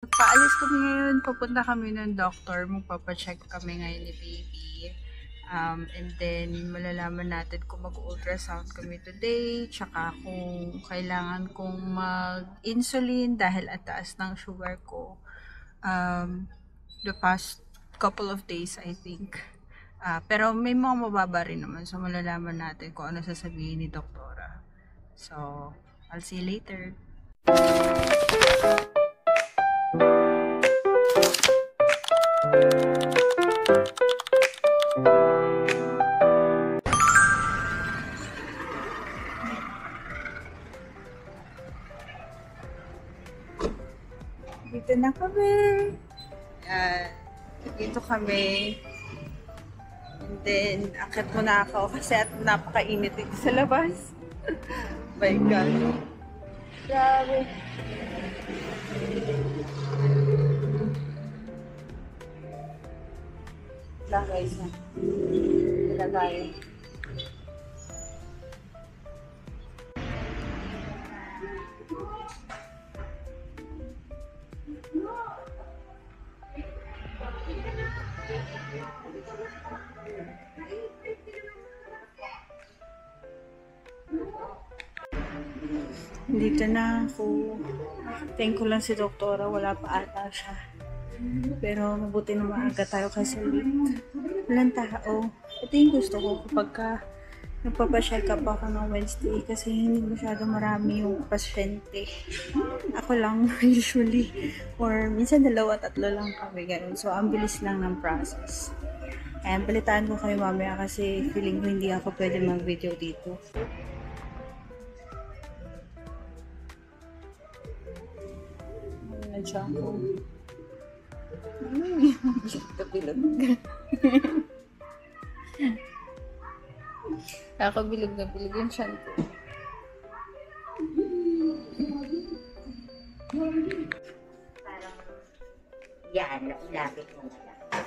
Paalis kami ngayon, papunta kami ng doctor, magpapacheck kami ngayon ni baby. And then, malalaman natin kung mag-ultrasound kami today, tsaka kung kailangan kong mag-insulin dahil at taas ng sugar ko. The past couple of days, I think. Pero may mga mababa rin naman, so malalaman natin kung ano sasabihin ni doktora. So, I'll see you later. Dito na kami. Dito kami. And then, akit muna ako kasi at napakainit dito sa labas. My God. Grabe. Lagay na. Lagay. Dito na ako. Thank ko lang si doktora. Wala pa ata siya. Pero mabuti na maaga tayo kasi late. Walang tao. Ito yung gusto ko kapag nagpapacheck up ako ng Wednesday kasi hindi masyado marami yung pasyente. Ako lang usually. Or minsan 2-3 lang kami ganun. So ang bilis lang ng process. Ayan, balitaan ko kayo mamaya kasi feeling ko hindi ako pwede mag-video dito. Nandiyan ko. Bilog. Kakabilog na bilog yung tiyan ko. Parang yan, ilapit mo na lang.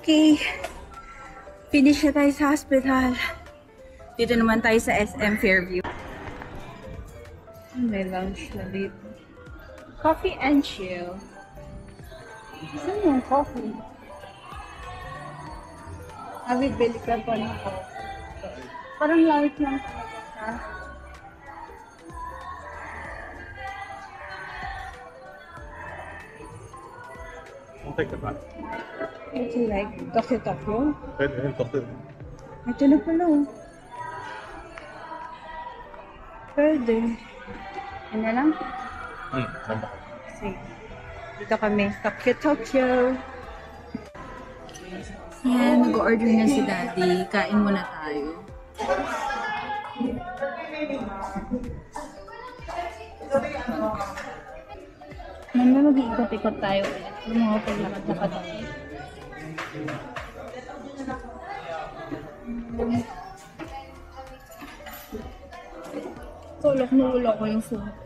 Okay. Finish na tayo sa hospital. Dito naman tayo sa SM Fairview. May lounge na dito. Coffee and chill. Saan yung coffee? Bibili ka pa ng coffee. Parang light lang talaga siya. I'll take the back. Ito like Tokyo. Pwede, Tokyo. Ito na pala. Pwede. Ano lang? Namba ko. Sige. Dito kami. Tokyo. Yan, nag-order na si Daddy. Kain muna tayo. Mamaya mag-iikot-ikot tayo ulit. Yung mga paglakad-lakad tayo. Tulok na ulo ko yung phone ko.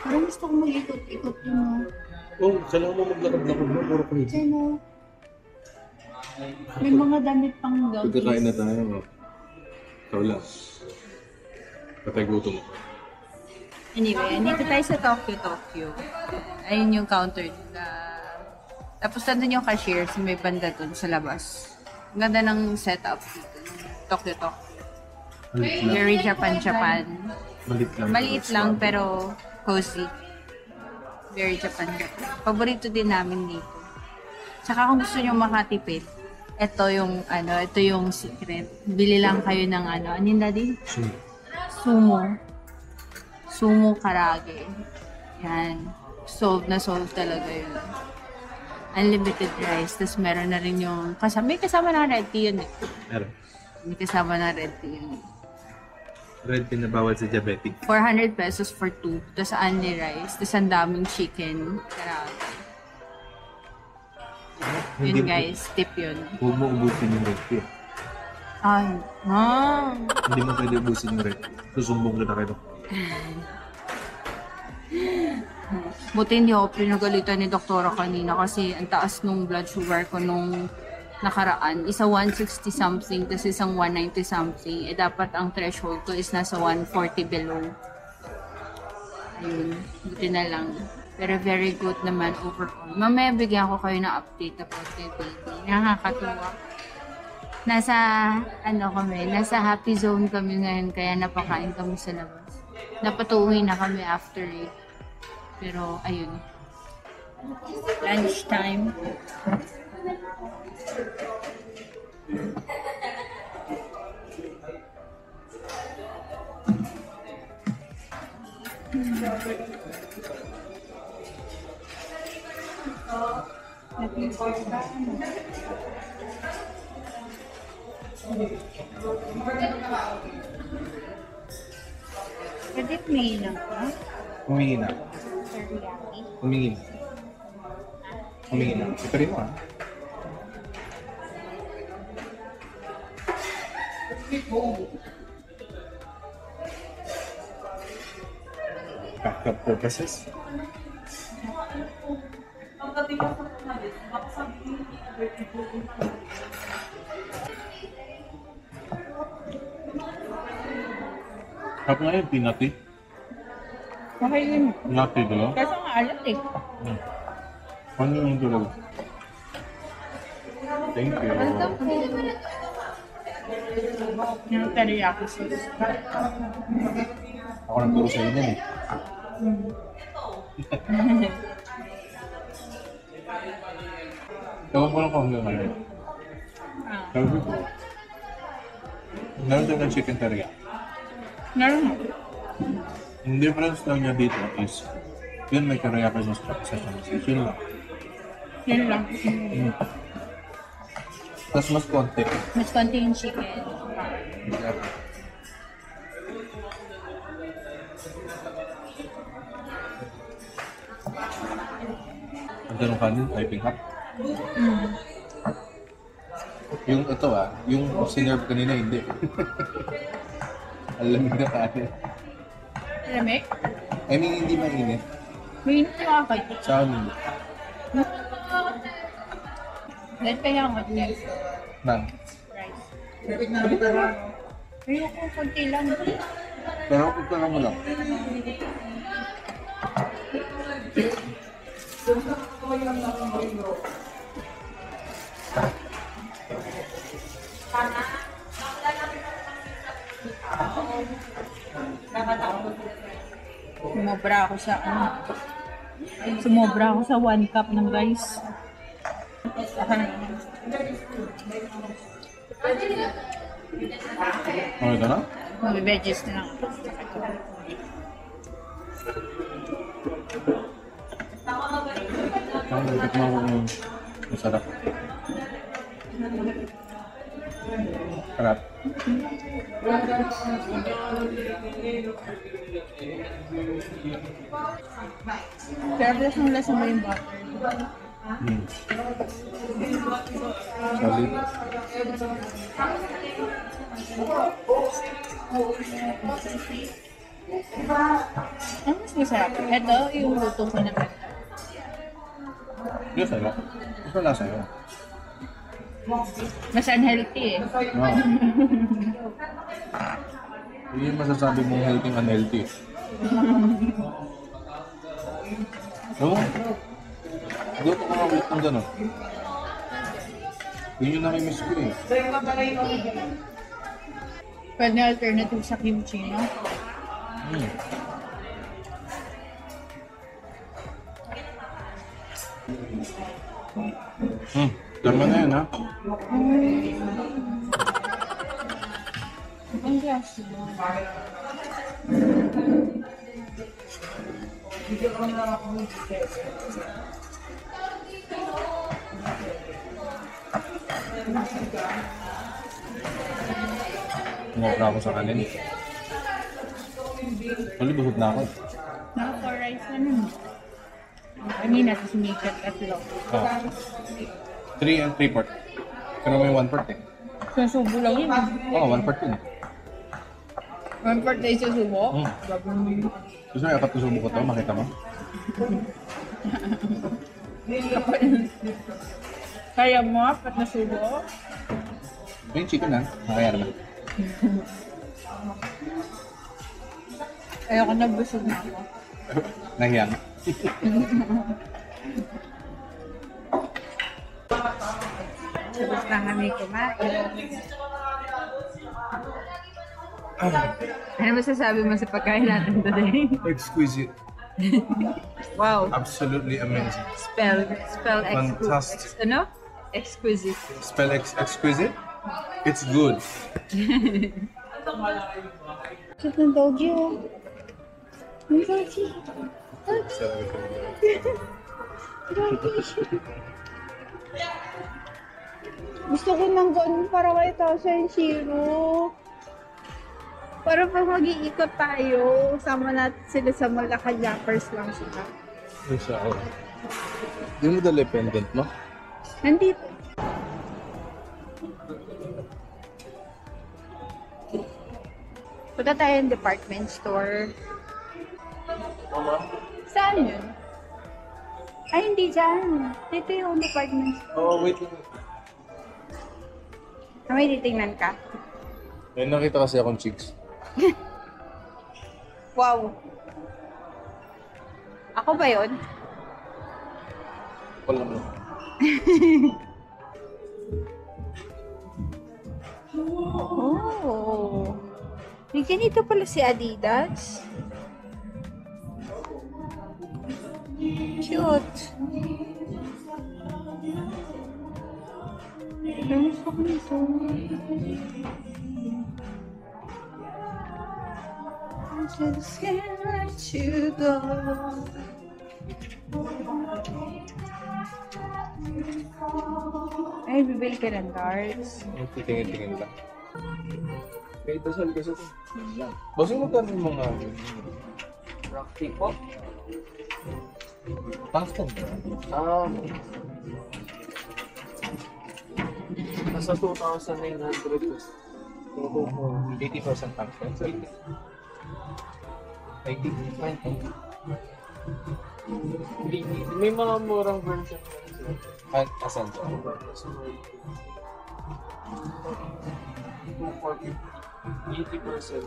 Parang gusto ko mag-ikot-ikot yung Oh, kailangan mo maglakad-lakad mo. Puro ko hindi. Chino. May mga damit pang doggies. Pagkakain na tayo. Ikaw lang. Patay gutom mo. Anyway, dito tayo sa Tokyo. Ayun yung counter na... Tapos nandun yung cashier sa may banda dun sa labas. Ang ganda ng setup dito. Tokyo. Malit lang. Very Japan. Malit lang. Maliit lang pero cozy. Very Japan. Paborito din namin dito. Tsaka kung gusto nyo makatipid, ito yung secret. Bili lang kayo ng anin daddy? Sumo karage. Yan. Solve talaga yun. Unlimited rice. Tapos meron na rin yung may kasama na red tea yun eh. Meron. May kasama na red tea yun. Red pin na bawal sa diabetic. 400 pesos for 2. Tapos only rice. Tapos ang daming chicken karage. Yun guys, tip yun. Huwag mo ubusin yung red pin. Ay, Hindi mo pwede ubusin yung red. Susumbong kita kayo. Buti hindi ako pinagalitan ni doktora kanina kasi ang taas nung blood sugar ko nung nakaraan. Isa 160 something, tapos isang 190 something. Eh dapat ang threshold ko is nasa 140 below. Ayun, buti na lang. Pero very good naman overall. Mamaya bigyan ko kayo ng update about kay baby. Nakakatuwa. Nasa, nasa happy zone kami ngayon kaya napakain kami sa labas. Napatuwi na kami after it. Pero, ayun. Lunch time. Pwede umiinom ka? Humingi na. Teriyaki? Humingi na. Humingi na. Ito rin mo ah. Backup purposes. Ako nga yung peanut tea. Okay yun. Peanut tea dalawa. Kaso nga alat eh. Ano yung dalawa? Thank you. Yung teriyaki sauce. Ako nagturo sa inyo eh. Ewan ko lang kung hanggang ngayon. Sabi ko, meron din ng chicken teriyaki. Meron mo. Yung difference lang niya dito is, yun may teriyaki sauce sa siya. Yun lang. Yun lang. Tapos mas konti. Mas konti yung chicken. Exactly. Ang tanong kanin, typing hot. Yung ito yung sinerve kanina hindi. Alamig na kanin. Lamig? I mean, hindi mainit. Mainit yung akay. Sa amin. Dahil kaya ang hotness. Nang. Rice. Ayoko, konti lang. Pero pagkala mo lang. Sumobra ako sa 1 cup ng rice. Okay ka na? Mag-veggies na lang. Ang nagkit mo kung masarap. Sarap. Pero lasa mo yung butter. Solid. Ano mas masarap? Ito yung luto ko naman. Yung sa'yo. Gusto na sa'yo. Mas unhealthy eh. Wow. Hindi yung masasabi mong healthy and unhealthy. Oo. Luto ko nga ulit ng gano'n. Yun yung nami-miss ko eh. Pwede alternative sa kimchi, no? Tama na yun ha. Ang glass. Umopra ako sa kanin. Actually, busog na ako. Naka-4 rice na nun. Kanina, tapos umikat tatlo. 3 and 3 part. Pero may 1 part eh. Susubo lang yun. Oo, 1 part yun. 1 part na isusubo? Gusto mo, apat na subo ko to, makita mo? Kaya mo, apat na subo? Yung chicken na. Kaya naman. Ayoko na, busog na ako. Nahiya nga. Tapos na kami kumain. Ano masasabi mo sa pagkain natin today? Exquisite. Wow. Absolutely amazing. Spell Fantastic. Ano? Exquisite. Spell exquisite? It's good. Cute ng doggy, oh. Ang doggy. Gusto ko ng ganun para kay Tasha and Shiro. Para pag mag-iikot tayo, sama natin sila sa Malakad-Yappers lang sila. Isa ako. Hindi mo dala pendant mo? Nandito. Punta tayo ng department store. Saan yun? Ay, hindi dyan. Dito yung department store. Oo, wait lang. May titingnan ka. May nakita kasi akong chicks. Wow. Ako ba yun? Wala mo. Oh. May ganito pala si Adidas. Cute. Gusto ko nito. I just can't let you go. Ay, bibili ka ng darts. Titingin-tingin lang. May dasal kasi ito. Basta mo kami mga... Rocky po? Tungsten. Nasa 2,900 plus. 80% tungsten. 80. May mga murang version. Asan to? 80%.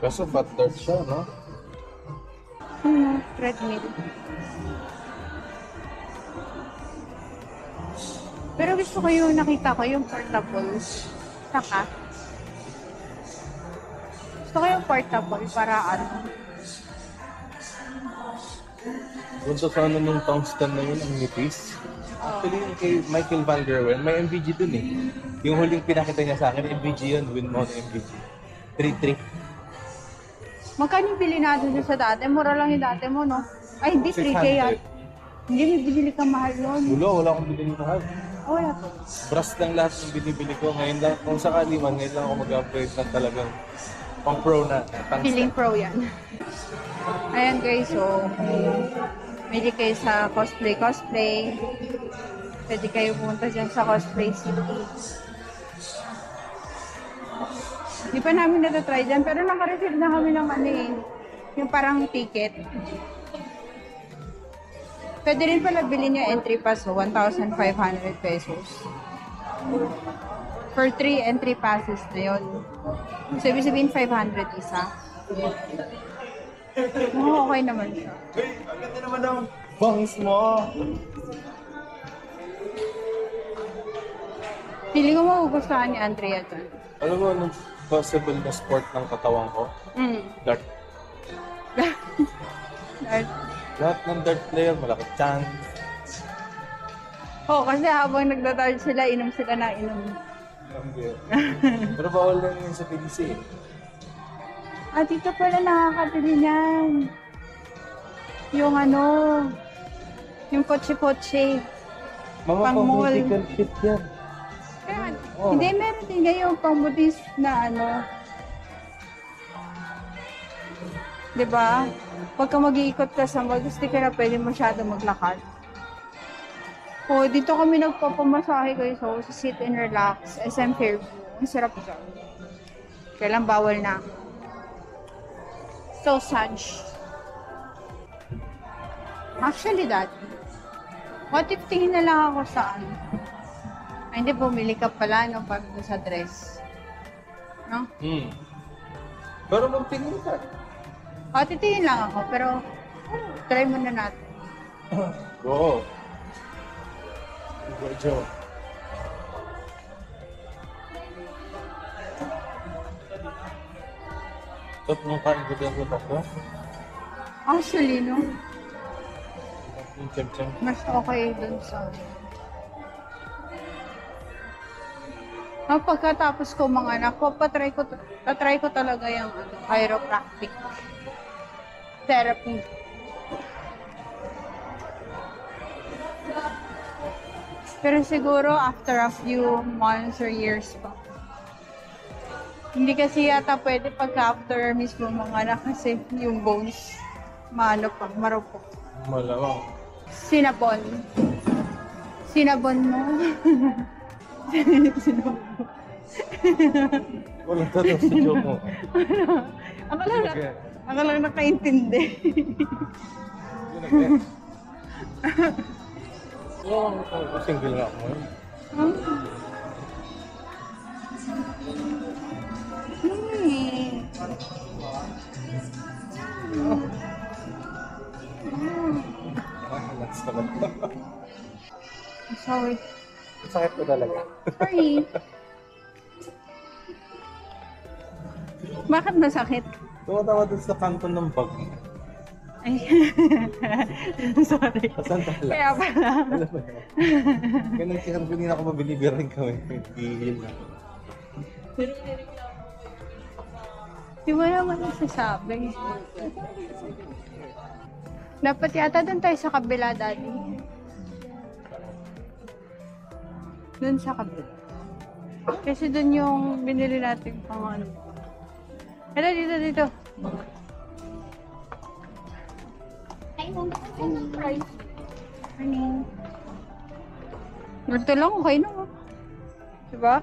Kaso fat dirt siya, no? Treadmill. Pero gusto ko yung nakita ko, yung portable. Saka. Gusto ko yung portable para ano. Punta sa ano nung tungsten na yun, ang nipis. Actually, yung kay Michael Van Gerwen, may MVG dun eh. Yung huling pinakita niya sa akin, MVG yun, win mo na MVG. 3-3. Magkano yung bili natin sa dati? Mura lang yung dati mo, no? Ay, hindi, 3K yan. Hindi, may binili ka mahal yun. Wala akong bilhin mahal. Oh, wala po. Brass lang lahat ng binibili ko. Ngayon lang, kung sakali man, ngayon lang ako mag-upgrade ng talagang pang pro na tungsten. Feeling pro yan. Ayan guys, so pwede kayo sa cosplay. Pwede kayo pumunta dyan sa Cosplay City. Di pa namin natatry dyan, pero naka-receive na kami ng ano eh, yung parang ticket. Pwede rin pala bilhin yung entry pass, so 1,500 pesos. For 3 entry passes na yun. So, ibig sabihin 500 isa. Oh, okay naman siya. Ang ganda naman daw. Bangs mo! Feeling ko magugustuhan ni Andrea dyan. Alam mo, anong possible na sport ng katawan ko? Dart. Lahat ng dart player, malaki chance. Oo, kasi habang nagdadart sila, inom sila na inom. Pero bawal lang yun sa PDC. Ah, dito pala nakakabili niyan. Yung ano, yung kotse-kotse. Mga Pang-mall. pang-medical kit yan. Kaya, Oh. hindi, meron din ngayon pang-Buddhist na ano. Diba? Pagka mag-iikot ka sa mall, gusto ka na pwede masyado maglakad. Oh, dito kami nagpapamasahe guys. So, sa sit and relax, SM Fairview. Ang sarap dyan. Kailan bawal na. So, Saj. Actually, dati. What if tingin na lang ako sa ano? Ay, hindi, bumili ka pala, no, pag sa dress. No? Pero magtingin ka. O, titingin lang ako, pero try muna natin. Oo. Go, Joe. Top nung kain ko din ako. Actually, no, Yung cham-cham. mas okay dun sa... Pagkatapos ko mga anak, tatry ko talaga yung chiropractic therapy. Pero siguro after a few months or years pa. Hindi kasi yata pwede pagka after mismo mga anak kasi yung bones marupok. Malamang. Sinabon. Sinabon mo. Sinabon mo. Walang tanong sa joke mo. Ako lang nakaintindi. Oo, single nga ako. Relax naman. Sorry. Sakit ko talaga. Sorry. Bakit masakit? Tumatawa dun sa kanto ng bag. Ay. Sorry. Saan tala? Kaya pala. Alam mo yun? Ganun si Harbinin ako mabilibirin kami. Hihil na. Di mo naman nasasabi. Dapat yata doon tayo sa kabila, Daddy. Doon sa kabila. Kasi doon yung binili natin pang ano. Ito, dito. Ay, mong price. Morning. Ganito lang, okay na. Diba?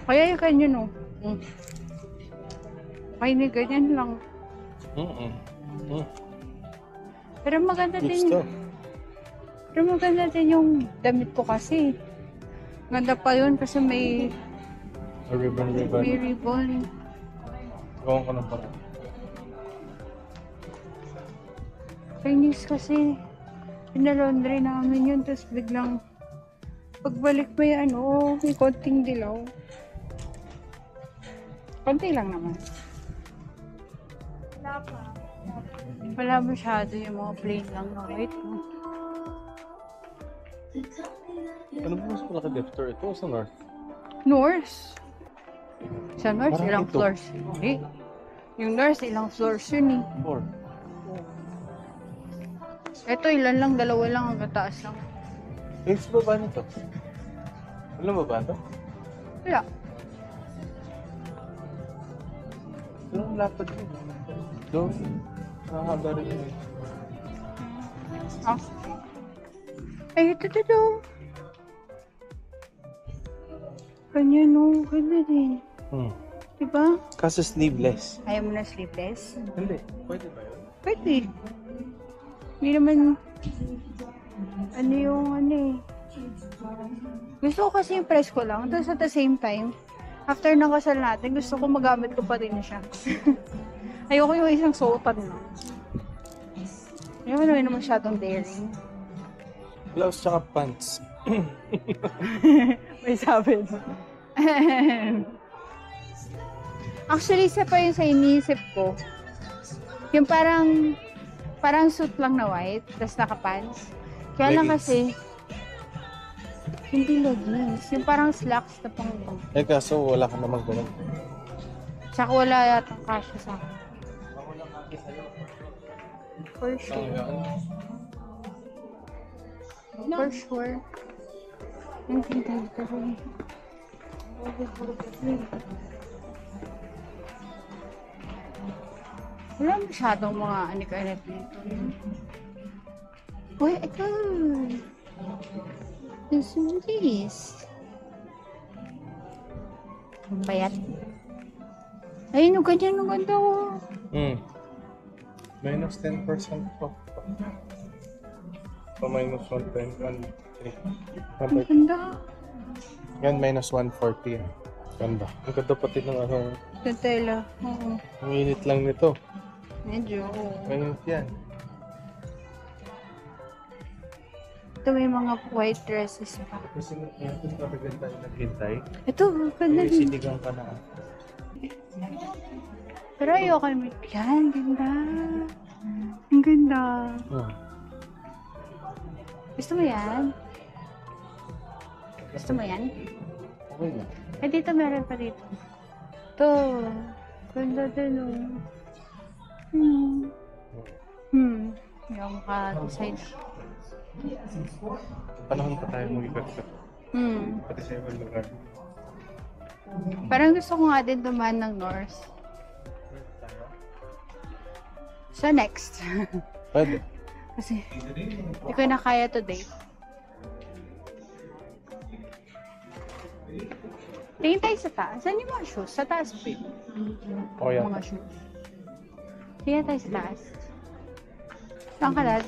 Kaya yung kanya, no? Okay na, ganyan lang. Pero maganda Good din. stuff. Pero maganda din yung damit ko kasi. Ganda pa yun kasi may A ribbon. ribbon. Gawin ko ng parang. Chinese kasi. Pinalaundry namin yun. Tapos biglang pagbalik may may konting dilaw. Konti lang naman. Wala masyado yung mga plain lang na white. Ano ba mas malaki gift store ito sa North? North? Sa North, Parang ilang ito. floors? Hindi. Yung North, ilang floors yun eh. 4. Ito, ilan lang, dalawa lang, hanggang taas lang. Eh, sa baba nito. Alam mo ba ito? Wala. Anong lapad yun? Doon. Nakahaba rin yun eh. Ah. Ay, ito. Kanya no, ganda din. Diba? Kaso sleeveless. Ayaw mo na sleeveless? Hindi. Pwede ba yun? Pwede. Hindi naman, Gusto ko kasi yung price ko lang. Tapos at the same time, after ng kasal natin, gusto ko magamit ko pa rin siya. Ayoko yung isang suotan lang. Ayoko naman masyadong daring. Blouse tsaka pants. May sabi mo. Actually, isa pa yung sa iniisip ko. Yung parang suit lang na white, tapos naka-pants. Kaya lang Leggings. kasi, hindi leggings. Yung parang slacks na pang Eh kaso wala ka namang ganun. Tsaka wala yata kasya sa akin. For sure. For sure. Hindi dito rin. Wala masyadong mga anik-anik dito. Uy, ito. This is this. Bayat. Ayun, yung ganyan, yung ganda ko. Minus 10% off. So, minus 110, 130. Ang ganda. Yan, minus 140. Ganda. Ang ganda pati ng ano. Yung tela. Oo. Ang init lang nito. Medyo. Mainit yan. Ito may mga white dresses pa. Kasi yan, kung talagang tayo naghintay. Ito, ganda Eh, din. sinigang ka na. Pero ayoko naman. Yan, ganda. Ang ganda. Gusto mo yan? Gusto mo yan? Okay na. Eh, dito meron pa dito. Ito. Ganda din, Yung maka-design. Panahon pa tayo mag-ikat-kat. Pati sa ibang lugar. Parang gusto ko nga din dumaan ng North. So, next. Pwede. Kasi, hindi ko na kaya today. Tingin tayo sa taas. Saan yung mga shoes? Sa taas pa yun. O yan. Mga shoes. Tingin tayo sa taas. Saan ka lad?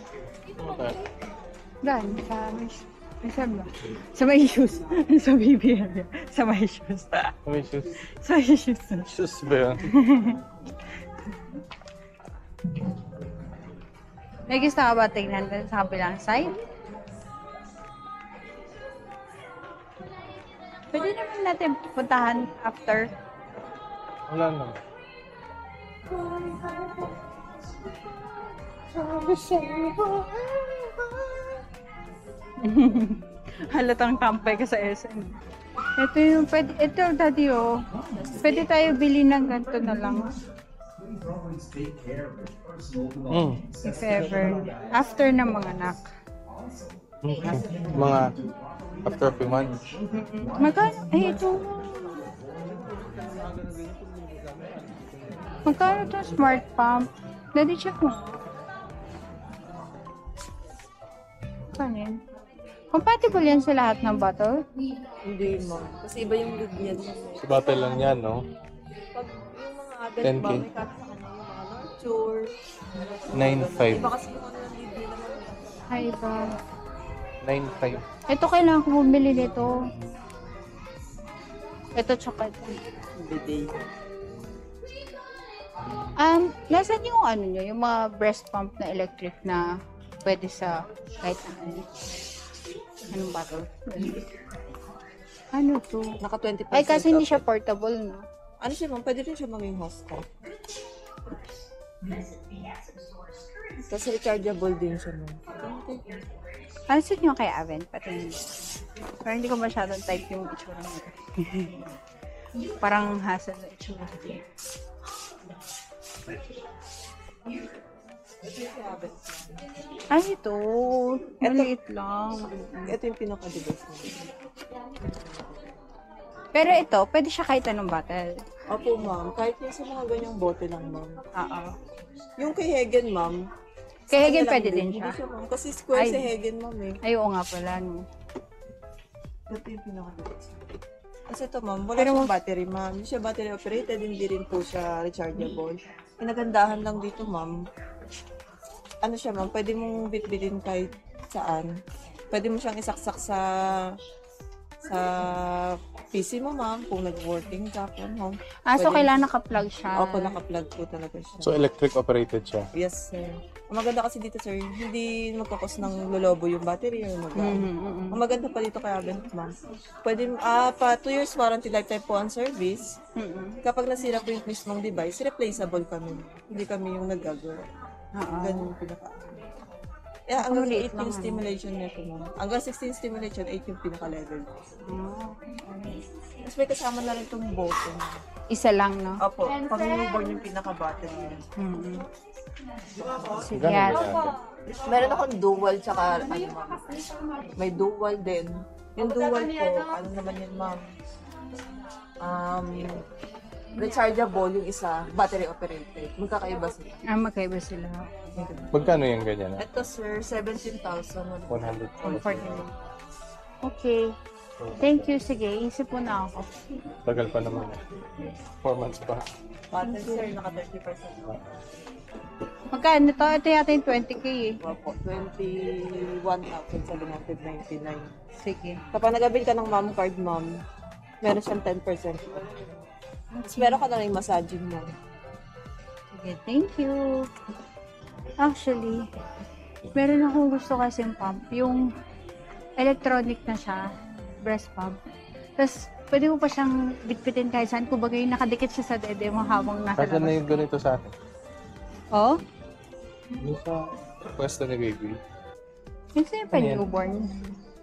Doon, sa may shoes. Ay, saan ba? Sa may shoes. Sa baby area. Sa may shoes. May shoes. Sa may shoes. Shoes ba yan? May gusto ka ba tingnan doon sa kabilang side? Pwede naman natin puntahan after. Wala na. Halatang tampay ka sa SM. Ito yung pwede, ito daddy oh. Pwede tayo bili ng ganito na lang. If ever. After ng mga anak. Okay. Mga after a few months. Magkano? Ay, ito. Magkano to smart pump? Daddy, check mo. Kanin. Compatible yan sa lahat ng bottle? Hindi, ma'am. Kasi iba yung lead niya. Sa battle lang yan, no? Pag yung mga adult 10K. ba, may kata sa kanya yung mga nurture. 9.5. Iba kasi yung ano ng lead nila naman. Ay, iba. 9.5. Ito, kailangan ko bumili nito. Ito, tsaka ito. Bidet. Nasaan yung ano nyo? Yung mga breast pump na electric na pwede sa kahit ano. Anong bottle? Ano to? Naka 20%. Ay, kasi hindi off. siya portable, no? Ano siya, ma'am? Pwede rin siya maging hosta. Tapos rechargeable din siya, ma'am. Ano sa nyo kay Aven? Pati parang hindi ko masyadong type yung itsura mo. Parang hassle na itsura. Ay, ito. Maliit lang. Ito yung pinaka-device namin. Pero ito, pwede siya kahit anong bottle. Opo, ma'am. Kahit yung sa mga ganyang bote lang, ma'am. Oo. Yung kay Hegen, ma'am. Kay Hegen kanya lang pwede din siya. Hindi siya, ma'am. Kasi square Ay. si Hegen, ma'am, eh. Ay, oo nga pala, no. Ito yung pinaka-device. Kasi ito, ma'am, wala Pero- siyang battery, ma'am. Hindi siya battery operated, hindi rin po siya rechargeable. Pinagandahan lang dito, ma'am. Ano siya, ma'am, pwede mong bitbitin kahit saan. Pwede mo siyang isaksak sa PC mo, ma'am, kung nag-working ka from home. So Pwede- kailangan naka-plug siya. Opo, naka-plug po talaga siya. So, electric operated siya. Yes, sir. Ang maganda kasi dito, sir, hindi magkakos ng lolobo yung battery or Mm-hmm. Ang maganda pa dito kay Avent, ma'am. Pwede, pa 2 years warranty lifetime po ang service. Kapag nasira po yung mismong device, replaceable kami. Hindi kami yung naggagawa. Ganun yung pinaka. Yeah, hanggang Maliit 8 lang, yung stimulation niya po, ma'am. Hanggang 16 stimulation, 8 yung pinaka-level. Tapos may kasama na rin itong button. Isa lang, no? Opo, pag newborn yung pinaka-battery niya. Sige, Gano'n yan. ba yan? Meron akong dual tsaka ano, ma'am. May dual din. Yung dual po, ano naman yun, ma'am? Rechargeable yung isa, battery operated. Magkakaiba sila. Magkaiba sila. Magkano yung ganyan? Ito, sir, 17,000. 100. Comfortable. Okay. Thank you. Sige, isip mo na ako. Tagal pa naman. 4 months pa. Button, sir, naka 30%. Magkano to? Ito yata yung 20K eh. Opo, 21,799. Sige. Kapag nag-avail ka ng mom card, ma'am, meron siyang 10%. Tapos meron ka na rin massaging mo. Sige, thank you. Actually, meron akong gusto kasi yung pump. Yung electronic na siya, breast pump. Tapos, pwede mo pa siyang bitbitin kahit saan. Kumbaga yung nakadikit siya sa dede mo habang nasa Kasi na labas. yung ganito sa akin. Oh? Yung sa pwesto ni baby. Yung sa'yo pa newborn.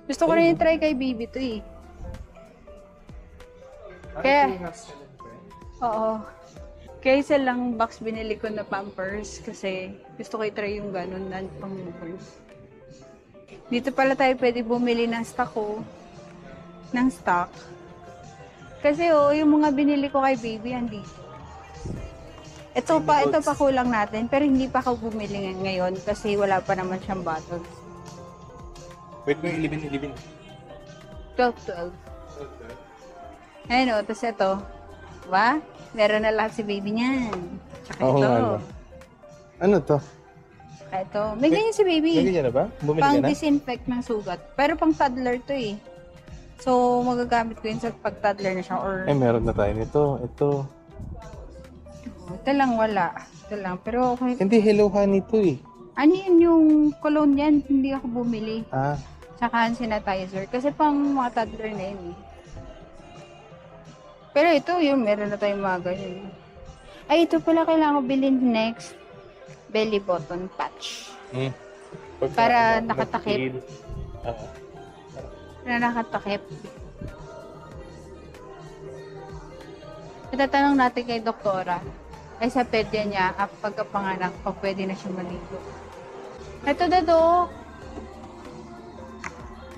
Gusto ko rin i-try kay baby to eh. Kaya, oo. Kaya isa lang box binili ko na Pampers kasi gusto ko i-try yung ganun na pang newborns. Dito pala tayo pwede bumili ng stock ko. Ng stock. Kasi yung mga binili ko kay baby, hindi. Ito pa kulang natin, pero hindi pa ako bumili ngayon kasi wala pa naman siyang bottles. Wait mo yung 11. 12. Ayun o, tapos ito. Diba? Meron na lahat si baby niyan. Tsaka Oo ito. nga, no. Ano to? Ito. May ganyan si baby. May ganyan na ba? Bumili Pang ka na? disinfect ng sugat. Pero pang toddler to eh. So, magagamit ko yun sa pag-toddler na siya or... Eh, meron na tayo nito. Ito. Ito lang wala. Ito lang. Pero okay. Hindi, Hello Honey to eh. Ano yun yung cologne yan? Hindi ako bumili. Ah, Tsaka hand sanitizer. Kasi pang mga toddler na yun eh. Pero ito yun, meron na tayong mga ganyan. Ay, ito pala kailangan ko bilhin next. Belly button patch. Para nakatakip. Na nakatakip. Itatanong natin kay doktora. Ay sa pedya niya, pagkapanganak pa pwede na siya maligo. Ito na do.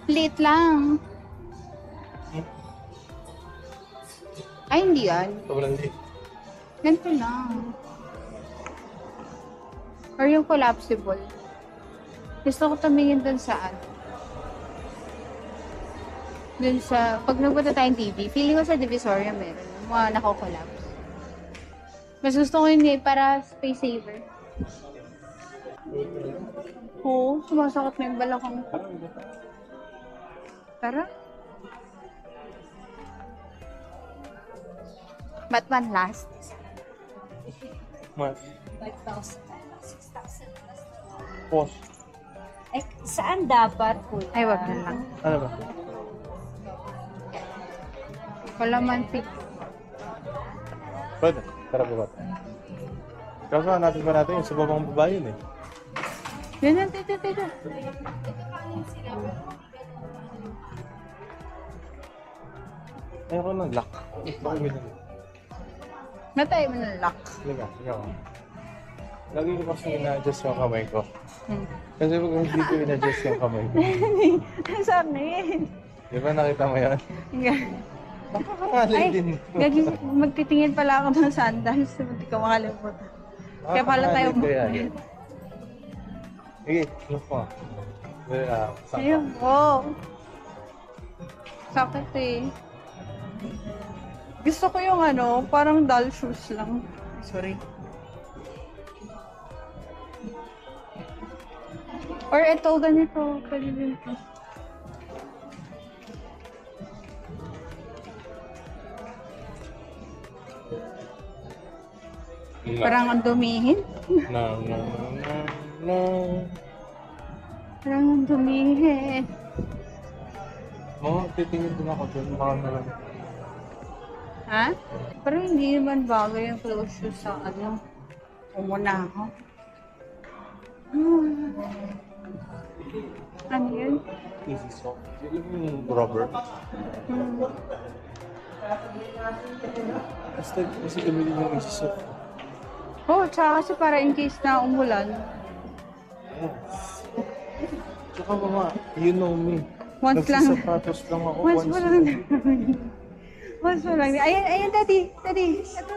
Liit lang. Ay, hindi yan. sobrang liit. Ganito lang. Or yung collapsible. Gusto ko tumingin dun sa ano. Dun sa, pag nagpunta tayong TV, feeling ko sa Divisoria meron. Mga nako-collapse. Mas gusto ko yun eh, para space saver. Oo, sumasakot na yung balakang ko. Tara. Batman last. Mas. 5,000. 6,000 plus. Pause. Eh, saan dapat po? Ay, wag na lang. Ano ba? Kalamansi. Pwede. Tara ba? Kaso natin ba natin yung sa babang babae yun eh. Yan yan, tito. Ayoko ng lock. Bakit may nang... Natay mo ng lock. Liga, ikaw. Lagi ko kasi ina-adjust yung kamay ko. Hmm. Kasi pag hindi ko ina-adjust yung kamay ko. Sorry. Di ba nakita mo yan? Baka kangalin Ay, din. gagi, magtitingin pala ako ng sandals. Hindi ka makalimutan. Kaya pala tayo Kaya. Sige, look mo. Ayun, wow. Sakit eh. Gusto ko yung ano, parang doll shoes lang. Sorry. Or ito, ganito. Pwede din ito. Parang ang dumihin. No. Parang ang dumihin. Titingin din ako dun. Baka naman. Ha? Pero hindi naman bagay yung clothes shoes sa ano. Umuna ako. Ano yun? Easy soft. Yung rubber. Basta kasi gamitin yung easy soft. Oh, tsaka kasi para in case na umulan. Tsaka mama, you know me. Once lang. Nagsisapatos lang ako. Once mo lang. Once mo lang. Ayan, daddy. Ito.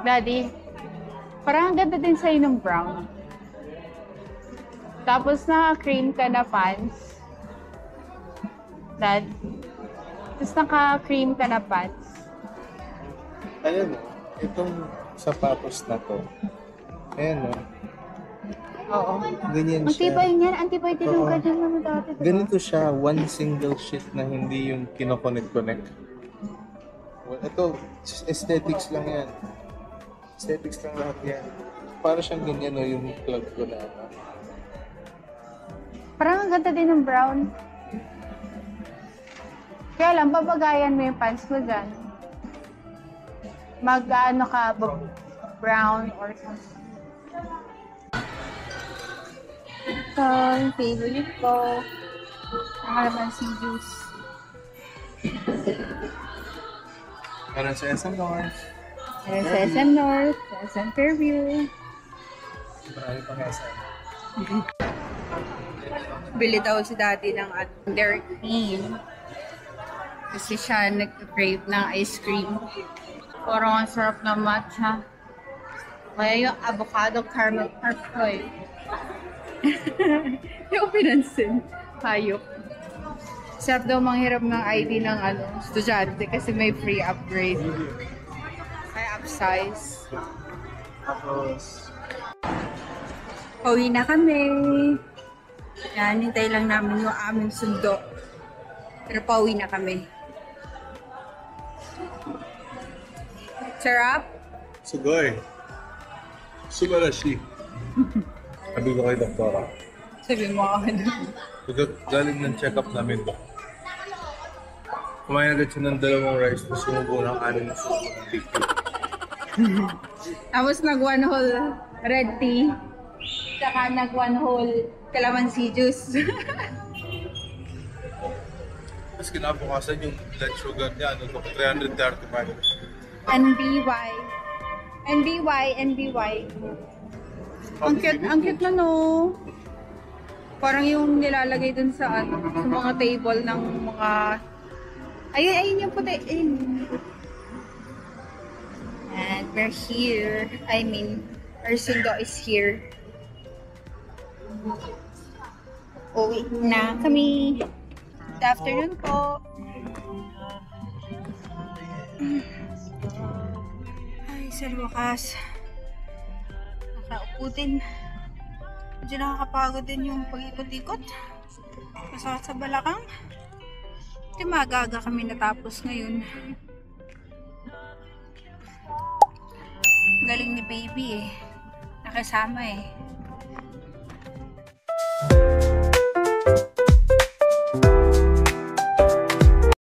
Daddy, parang ang ganda din sa'yo ng brown. Tapos naka-cream ka na pants. Dad. Tapos naka-cream ka na pants. Ayun, itong sapatos na to, Ayan o. Oo. Ganyan Ang siya. tibay niyan. Ang tibay din ng Oo. ganyan naman dati. Diba? Ganito siya, one single sheet na hindi yung kinokonek-connect. Well, ito, aesthetics lang yan. Aesthetics lang lahat yan. Para siyang ganyan o yung plug ko na ano. Parang ang ganda din ng brown. Kaya lang, babagayan mo yung pants mo dyan. Mag-ano ka, brown or something. Ito, yung favorite ko. Nakalamansi juice. Meron sa SM North. Meron sa SM North, sa SM Fairview. Marami pang SM. Bili daw si daddy ng Dairy Queen. Kasi siya nag-crave ng ice cream. Parang ang sarap ng matcha. Kaya yung avocado caramel parfait. Hindi ko pinansin. Hayop. Sarap daw manghiram ng ID ng estudyante kasi may free upgrade. Kaya upsize. Tapos, Pauwi na kami. Yan, hintay lang namin yung aming sundo. Pero pauwi na kami. Sarap? Sugoi. Subarashi. Sabi ko kay doktora. Sabi mo ako Galing ng check-up namin ba? Kumain agad siya ng 2 rice na sumubo ng 6 na subo ng liquid. Tapos nag one whole red tea. Saka nag one whole calamansi juice. Tapos kinabukasan yung blood sugar niya, 335. NBY. NBY, NBY. Ang cute na no. Parang yung nilalagay dun sa sa mga table ng mga... Ayun yung puti. Ayun. And we're here. I mean, our sundo is here. Uwi na kami. Good afternoon po. Ay, sa wakas. Nakaupo din. Medyo nakakapagod din yung pag-ikot-ikot. Masakit sa balakang. Hindi magaga kami natapos ngayon. Galing ni baby eh. Nakasama eh.